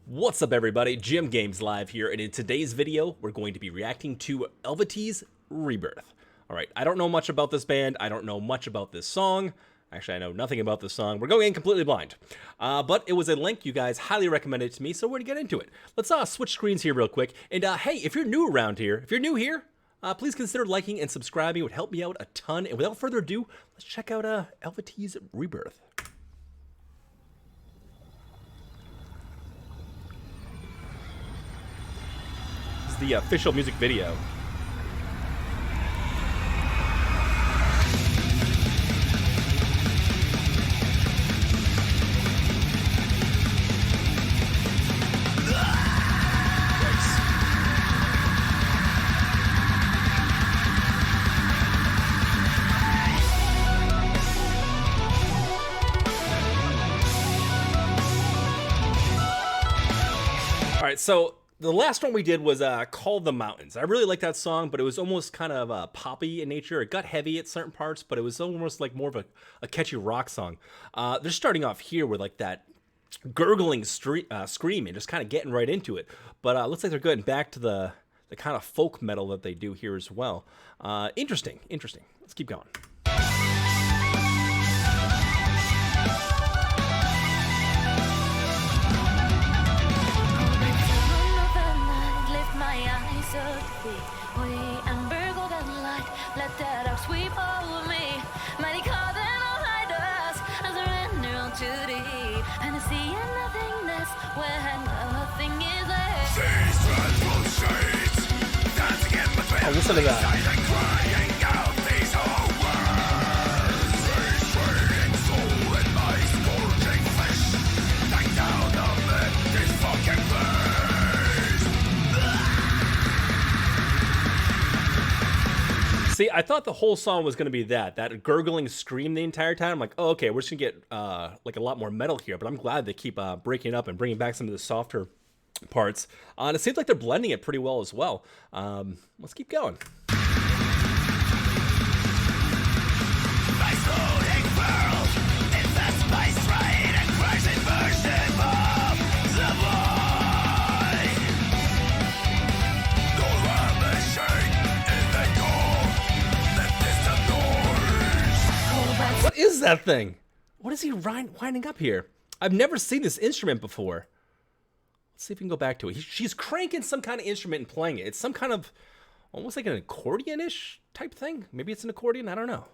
What's up everybody, Jim Games Live here, and in today's video, we're going to be reacting to Eluveitie Rebirth. Alright, I don't know much about this band, I don't know much about this song. Actually, I know nothing about this song. We're going in completely blind. But it was a link you guys highly recommended to me, so we're going to get into it. Let's switch screens here real quick. And hey, if you're new around here, if you're new here, please consider liking and subscribing. It would help me out a ton. And without further ado, let's check out Eluveitie Rebirth. This is the official music video. Alright, so the last one we did was called The Mountains. I really like that song, but it was almost kind of poppy in nature. It got heavy at certain parts, but it was almost like more of a catchy rock song. They're starting off here with like that gurgling scream and just kind of getting right into it. But looks like they're getting back to the kind of folk metal that they do here as well. Interesting. Let's keep going. Oh, listen to that. See, I thought the whole song was going to be that gurgling scream the entire time. I'm like, oh, okay, we're just going to get like a lot more metal here, but I'm glad they keep breaking up and bringing back some of the softer parts. And it seems like they're blending it pretty well as well. Let's keep going. What is that thing? What is he winding up here? I've never seen this instrument before. Let's see if we can go back to it. She's cranking some kind of instrument and playing it. It's some kind of, almost like an accordion-ish type thing. Maybe it's an accordion, I don't know.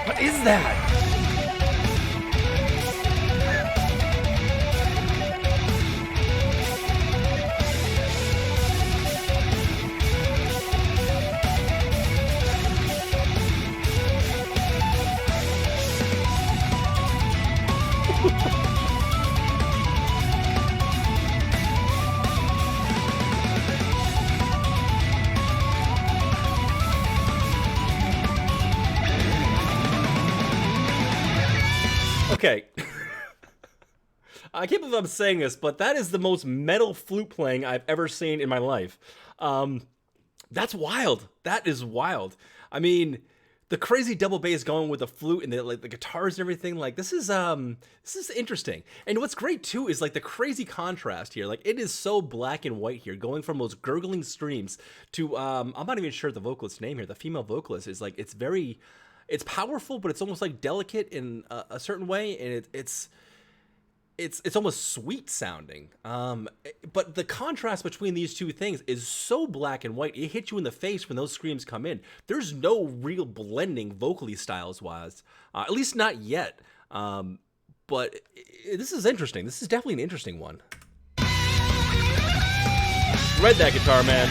What is that? Okay. I can't believe I'm saying this, but that is the most metal flute playing I've ever seen in my life. That's wild. That is wild. I mean, the crazy double bass going with the flute and the like the guitars and everything. Like this is interesting. And what's great too is like the crazy contrast here. Like it is so black and white here, going from those gurgling screams to I'm not even sure the vocalist's name here. The female vocalist is like it's powerful, but it's almost like delicate in a certain way, and it's almost sweet sounding. But the contrast between these two things is so black and white. It hits you in the face when those screams come in. There's no real blending vocally styles wise, at least not yet. But this is interesting. This is definitely an interesting one. Read that guitar, man.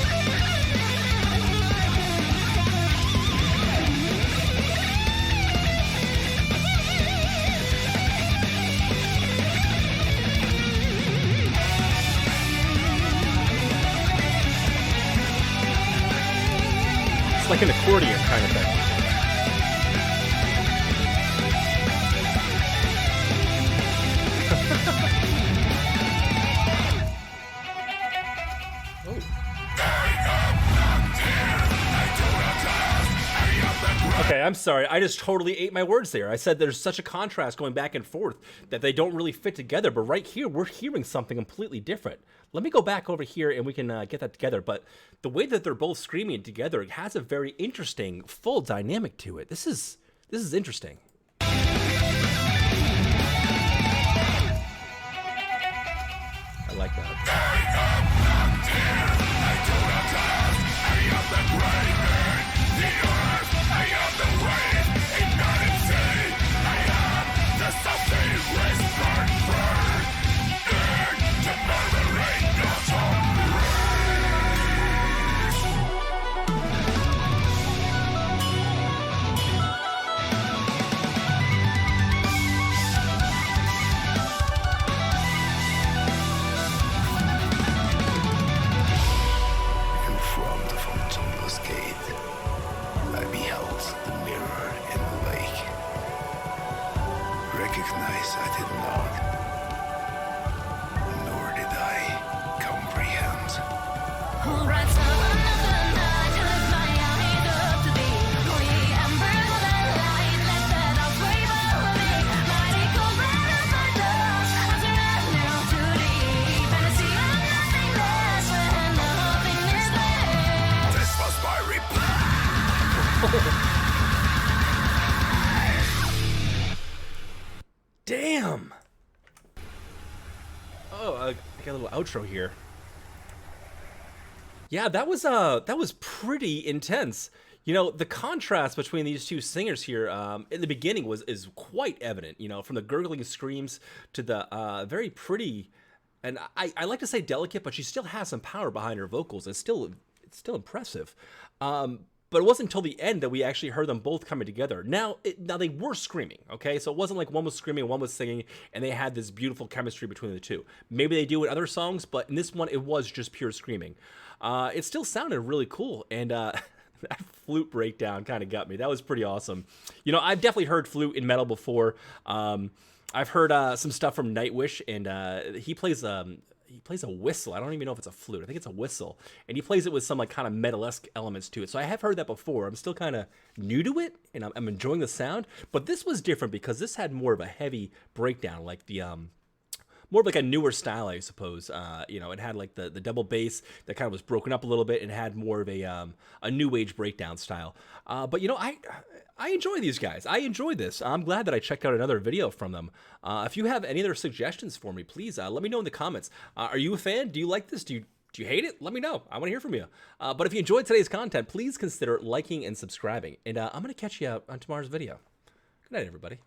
Like an accordion kind of thing. Okay, I'm sorry. I just totally ate my words there. I said there's such a contrast going back and forth that they don't really fit together. But right here, we're hearing something completely different. Let me go back over here and we can get that together. But the way that they're both screaming together, it has a very interesting, full dynamic to it. This is interesting. I like that. Damn. Oh, I got a little outro here. Yeah, that was pretty intense. You know, the contrast between these two singers here in the beginning is quite evident. You know, from the gurgling screams to the very pretty, and I like to say delicate, but she still has some power behind her vocals. It's still impressive. But it wasn't until the end that we actually heard them both coming together. Now they were screaming, okay? So it wasn't like one was screaming, one was singing, and they had this beautiful chemistry between the two. Maybe they do in other songs, but in this one, it was just pure screaming. It still sounded really cool, and that flute breakdown kind of got me. That was pretty awesome. You know, I've definitely heard flute in metal before. I've heard some stuff from Nightwish, and he plays a whistle. I don't even know if it's a flute. I think it's a whistle. And he plays it with some like kind of metal-esque elements to it. So I have heard that before. I'm still kind of new to it, and I'm enjoying the sound. But this was different because this had more of a heavy breakdown, like the more of like a newer style, I suppose. You know, it had like the double bass that kind of was broken up a little bit and had more of a new age breakdown style. But you know, I enjoy these guys. I enjoy this. I'm glad that I checked out another video from them. If you have any other suggestions for me, please let me know in the comments. Are you a fan? Do you like this? Do you hate it? Let me know. I want to hear from you. But if you enjoyed today's content, please consider liking and subscribing. And I'm going to catch you out on tomorrow's video. Good night, everybody.